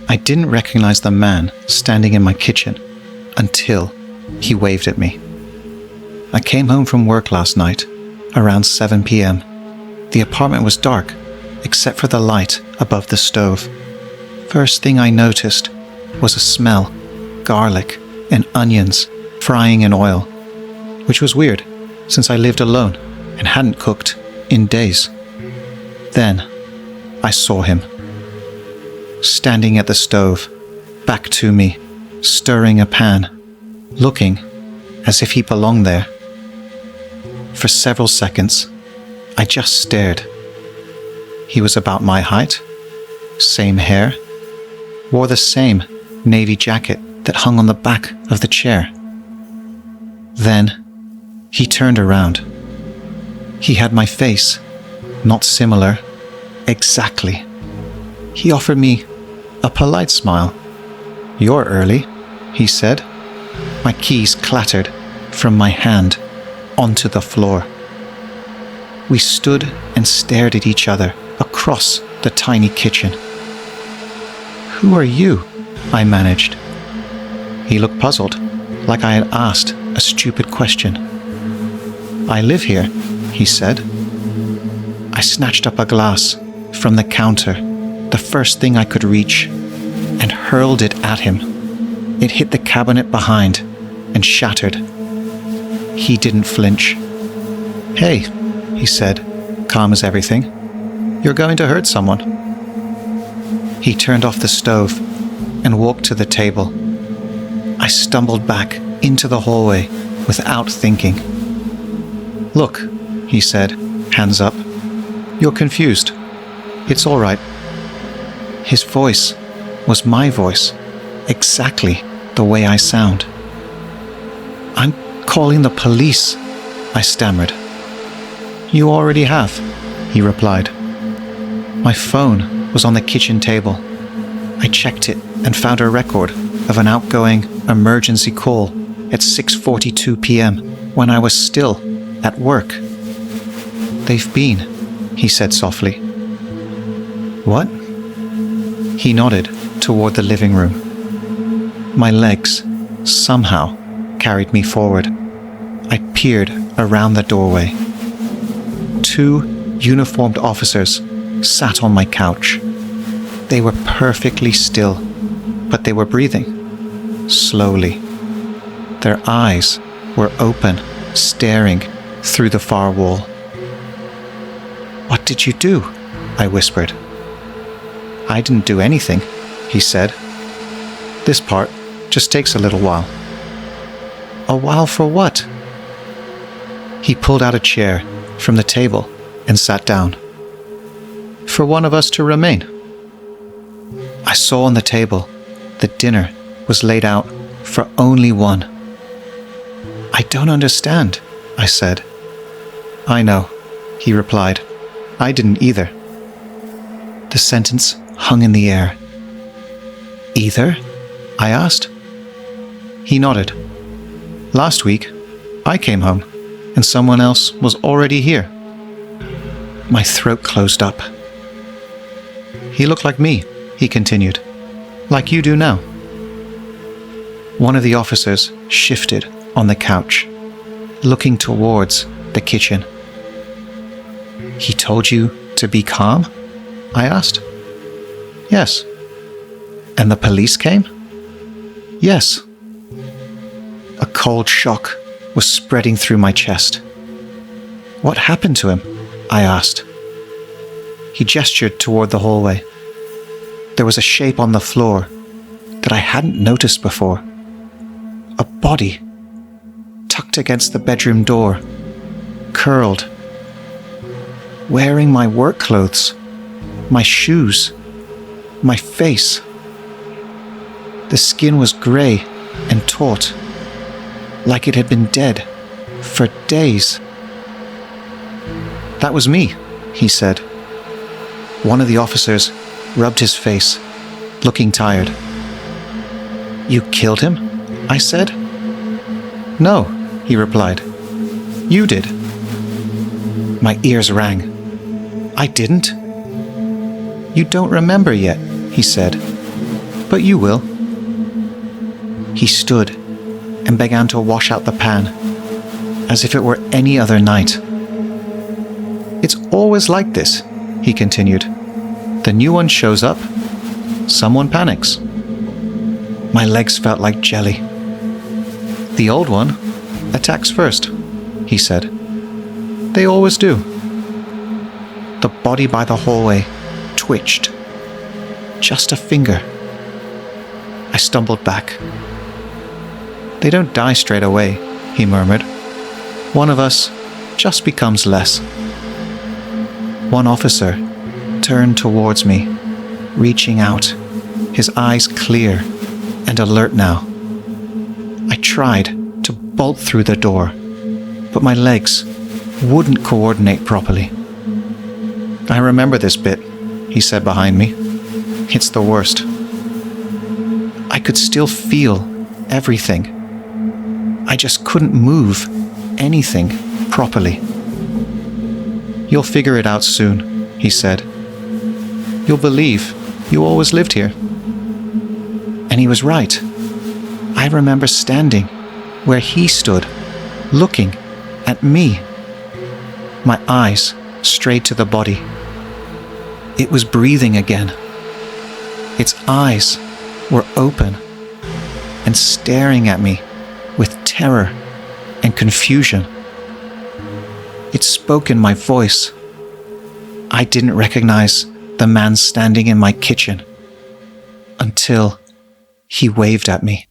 I didn't recognize the man standing in my kitchen until he waved at me. I came home from work last night, around 7 p.m. The apartment was dark, except for the light above the stove. First thing I noticed was a smell, garlic and onions frying in oil, which was weird since I lived alone and hadn't cooked in days. Then I saw him, standing at the stove, back to me, stirring a pan, looking as if he belonged there. For several seconds, I just stared. He was about my height, same hair, wore the same navy jacket that hung on the back of the chair. Then he turned around. He had my face, not similar, exactly. He offered me a polite smile. "You're early," he said. My keys clattered from my hand onto the floor. We stood and stared at each other across the tiny kitchen. "Who are you?" I managed. He looked puzzled, like I had asked a stupid question. "I live here," he said. I snatched up a glass from the counter, the first thing I could reach, and hurled it at him. It hit the cabinet behind and shattered. He didn't flinch. "Hey," he said, calm as everything. "You're going to hurt someone." He turned off the stove and walked to the table. I stumbled back into the hallway without thinking. "Look," he said, hands up. "You're confused. It's all right." His voice was my voice, exactly the way I sound. "I'm calling the police," I stammered. "You already have," he replied. My phone was on the kitchen table. I checked it and found a record of an outgoing emergency call at 6:42 p.m. when I was still at work. "They've been," he said softly. "What?" He nodded toward the living room. My legs somehow carried me forward. I peered around the doorway. 2 uniformed officers sat on my couch. They were perfectly still, but they were breathing, slowly. Their eyes were open, staring through the far wall. "What did you do?" I whispered. "I didn't do anything," he said. "This part just takes a little while." "A while for what?" He pulled out a chair from the table and sat down. "For one of us to remain." I saw on the table the dinner was laid out for only one. "I don't understand," I said. "I know," he replied. "I didn't either." The sentence hung in the air. "Either?" I asked. He nodded. "Last week, I came home, and someone else was already here." My throat closed up. "He looked like me," he continued. "Like you do now." One of the officers shifted on the couch, looking towards the kitchen. "He told you to be calm?" I asked. "Yes." "And the police came?" "Yes." A cold shock was spreading through my chest. "What happened to him?" I asked. He gestured toward the hallway. There was a shape on the floor that I hadn't noticed before. A body, tucked against the bedroom door, curled, wearing my work clothes, my shoes, my face. The skin was grey and taut, like it had been dead for days. "That was me," he said. One of the officers rubbed his face, looking tired. "You killed him?" I said. "No," he replied. "You did." My ears rang. "I didn't." "You don't remember yet," he said. but you will." He stood and began to wash out the pan, as if it were any other night. "It's always like this," he continued. "The new one shows up, someone panics." My legs felt like jelly. "The old one attacks first," he said. "They always do." The body by the hallway twitched. Just a finger. I stumbled back. "They don't die straight away," he murmured. "One of us just becomes less." One officer turned towards me, reaching out, his eyes clear and alert now. I tried to bolt through the door, but my legs wouldn't coordinate properly. "I remember this bit," he said behind me. "It's the worst." I could still feel everything. I just couldn't move anything properly. "You'll figure it out soon," he said. "You'll believe you always lived here." And he was right. I remember standing where he stood, looking at me. My eyes strayed to the body. It was breathing again. Its eyes were open and staring at me with terror and confusion. It spoke in my voice. I didn't recognize the man standing in my kitchen until he waved at me.